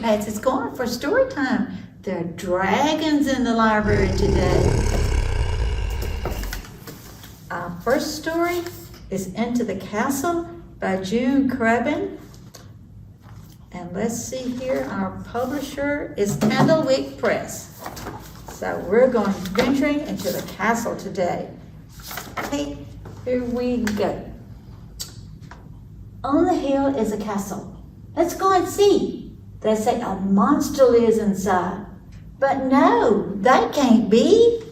Patsy's going for story time. There are dragons in the library today. Our first story is Into the Castle by June Crabbin. And let's see here, our publisher is Candlewick Press. So we're going venturing into the castle today. Okay, here we go. On the hill is a castle. Let's go and see. They say a monster lives inside. But no, that can't be.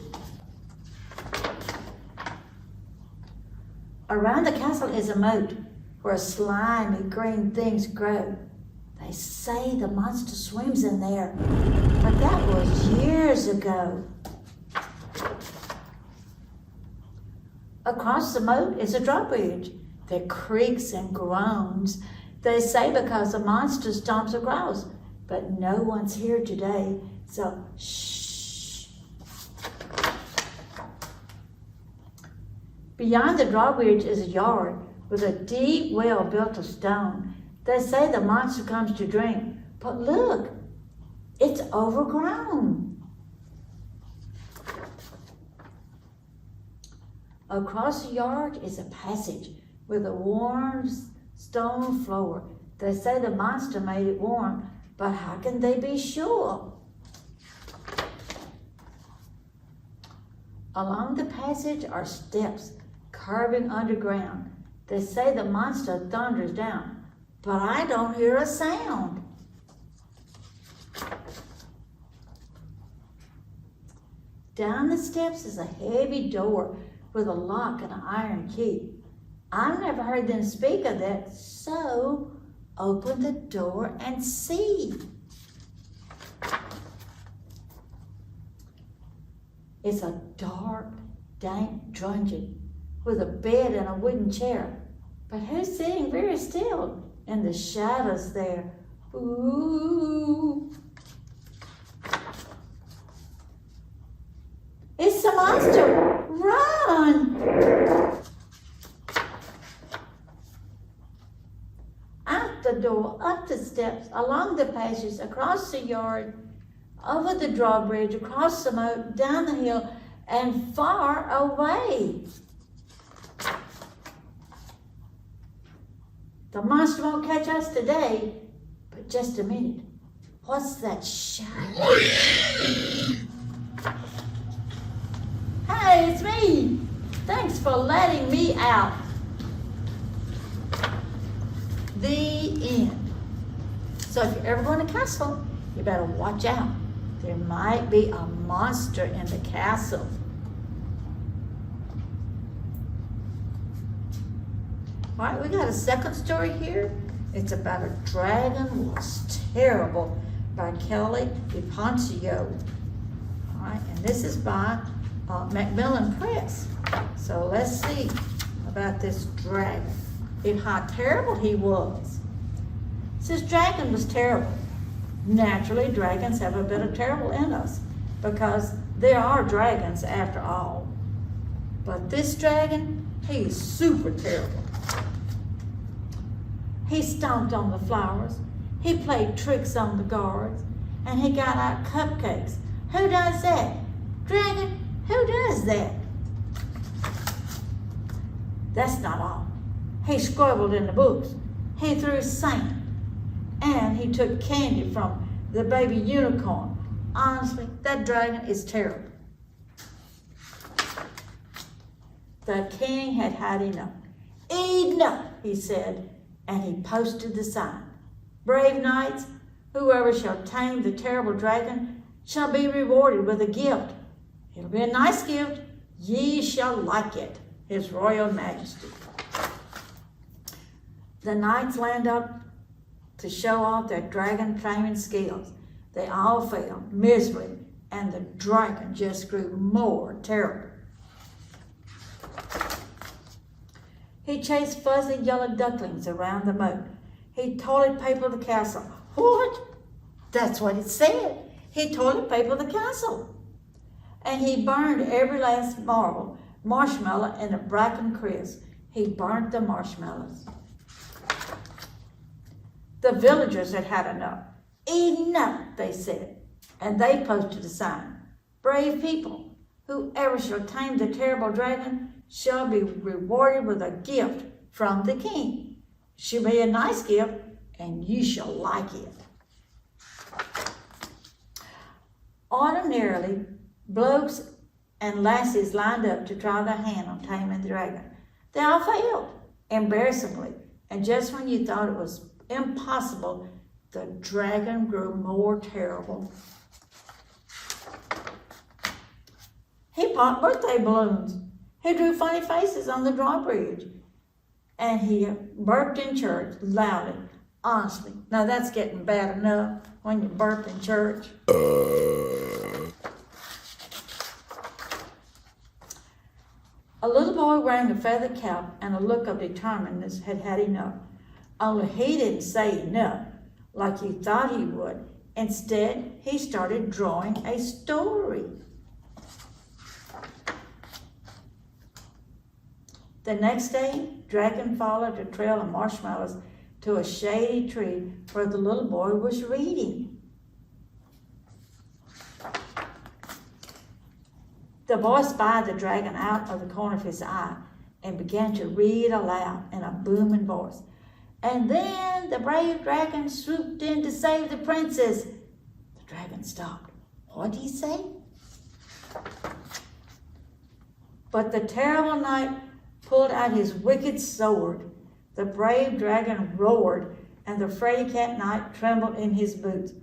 Around the castle is a moat where slimy green things grow. They say the monster swims in there, but that was years ago. Across the moat is a drawbridge that creaks and groans. They say because the monster stomps across, but no one's here today, so shh. Beyond the drawbridge is a yard with a deep well built of stone. They say the monster comes to drink, but look, it's overgrown. Across the yard is a passage with a worn stone floor. They say the monster made it warm, but how can they be sure? Along the passage are steps curving underground. They say the monster thunders down, but I don't hear a sound. Down the steps is a heavy door with a lock and an iron key. I've never heard them speak of that, so open the door and see. It's a dark, dank dungeon with a bed and a wooden chair. But who's sitting very still in the shadows there? Ooh. It's the monster! Run! Out the door, up the steps, along the passage, across the yard, over the drawbridge, across the moat, down the hill, and far away. The monster won't catch us today, but just a minute. What's that shadow? Hey, it's me. Thanks for letting me out. The end. So if you're ever going to castle, you better watch out. There might be a monster in the castle. All right, we got a second story here. It's about a dragon was terrible by Kelly DePoncio. All right, and this is by Macmillan Press. So let's see about this dragon and how terrible he was. This dragon was terrible. Naturally, dragons have a bit of terrible in us because there are dragons after all. But this dragon, he's super terrible. He stomped on the flowers, he played tricks on the guards, and he got out cupcakes. Who does that? Dragon, who does that? That's not all. He scribbled in the books, he threw sand, and he took candy from the baby unicorn. Honestly, that dragon is terrible. The king had had enough. Enough, he said, and he posted the sign. Brave knights, whoever shall tame the terrible dragon shall be rewarded with a gift. It'll be a nice gift. Ye shall like it, His Royal Majesty. The knights land up to show off their dragon taming skills. They all failed miserably, and the dragon just grew more terrible. He chased fuzzy yellow ducklings around the moat. He toilet papered the castle. What? That's what it said. He toilet papered the castle. And he burned every last marshmallow in a bracken crisp. He burnt the marshmallows. The villagers had had enough. Enough, they said, and they posted a sign. Brave people, whoever shall tame the terrible dragon shall be rewarded with a gift from the king. It shall be a nice gift, and you shall like it. Ordinarily, blokes and lassies lined up to try their hand on taming the dragon. They all failed, embarrassingly, and just when you thought it was impossible, the dragon grew more terrible. He popped birthday balloons. He drew funny faces on the drawbridge. And he burped in church loudly. Honestly, now that's getting bad enough when you burp in church. A little boy wearing a feather cap and a look of determinedness had had enough. Only he didn't say enough like you thought he would. Instead, he started drawing a story. The next day, Dragon followed a trail of marshmallows to a shady tree where the little boy was reading. The boy spied the dragon out of the corner of his eye and began to read aloud in a booming voice. And then the brave dragon swooped in to save the princess. The dragon stopped. What did he say? But the terrible knight pulled out his wicked sword. The brave dragon roared, and the fraidy cat knight trembled in his boots.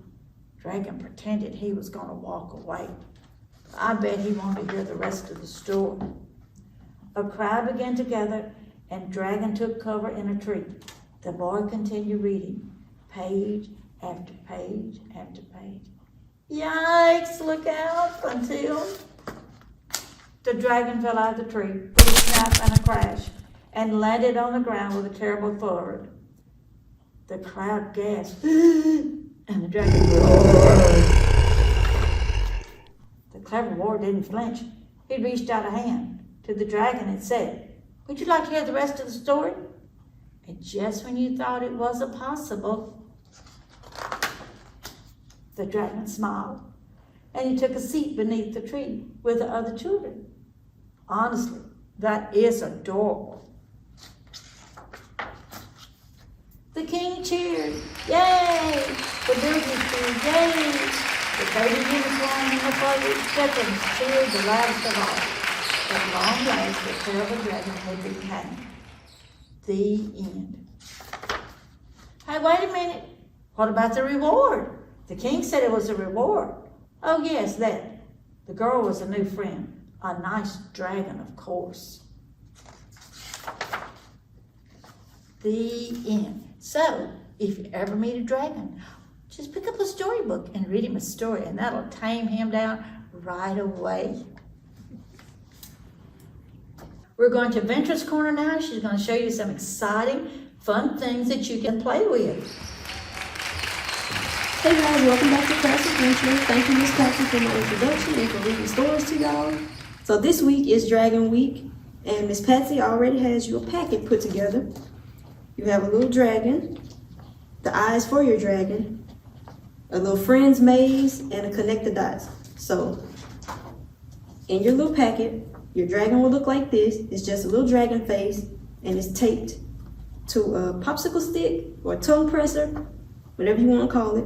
Dragon pretended he was going to walk away. I bet he wanted to hear the rest of the story. A crowd began to gather, and Dragon took cover in a tree. The boy continued reading, page after page after page. Yikes, look out, until the dragon fell out of the tree with a snap and a crash and landed on the ground with a terrible thud. The crowd gasped, and the dragon roared. The clever boy didn't flinch. He reached out a hand to the dragon and said, "Would you like to hear the rest of the story?" And just when you thought it wasn't possible, the dragon smiled, and he took a seat beneath the tree with the other children. Honestly, that is adorable. The king cheered, yay! The villagers cheered, yay! The baby unicorn and the fuzzy chickens cheered the loudest of all. At long last, the terrible dragon had been tamed. The end. Hey, wait a minute. What about the reward? The king said it was a reward. Oh, yes, that. The girl was a new friend. A nice dragon, of course. The end. So, if you ever meet a dragon, just pick up a storybook and read him a story, and that'll tame him down right away. We're going to Ventra's corner now. She's going to show you some exciting, fun things that you can play with. Hey guys, welcome back to Class of Ventra. Thank you, Miss Patsy, for my introduction and for reading stories to y'all. So this week is Dragon Week, and Miss Patsy already has your packet put together. You have a little dragon, the eyes for your dragon, a little friend's maze, and a connect the dots. So in your little packet, your dragon will look like this. It's just a little dragon face, and it's taped to a popsicle stick or a tongue presser, whatever you want to call it.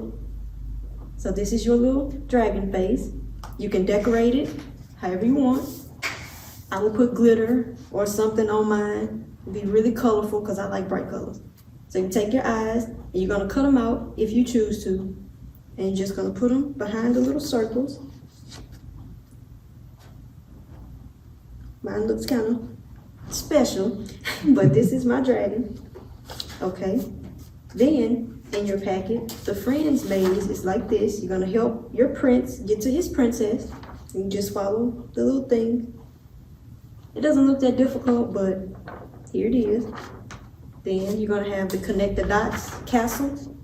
So this is your little dragon face. You can decorate it however you want. I will put glitter or something on mine. It'll be really colorful because I like bright colors. So you take your eyes and you're going to cut them out if you choose to. And you're just going to put them behind the little circles. Mine looks kind of special, but this is my dragon. Okay. Then in your packet, the friend's maze is like this. You're gonna help your prince get to his princess. You just follow the little thing. It doesn't look that difficult, but here it is. Then you're gonna have the connect the dots castle.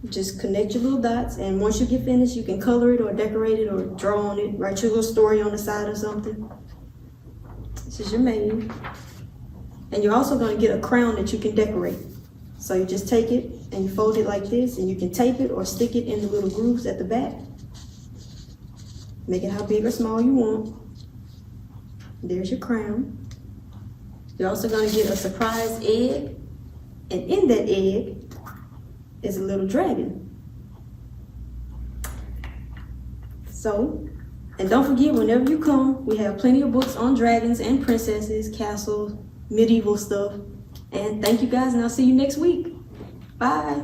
Just connect your little dots, and once you get finished, you can color it or decorate it or draw on it, write your little story on the side or something. This is your maze. And you're also gonna get a crown that you can decorate. So you just take it and and you fold it like this, and you can tape it or stick it in the little grooves at the back. Make it how big or small you want. There's your crown. You're also gonna get a surprise egg, and in that egg is a little dragon. So, and don't forget, whenever you come, we have plenty of books on dragons and princesses, castles, medieval stuff. And thank you guys, and I'll see you next week. Bye.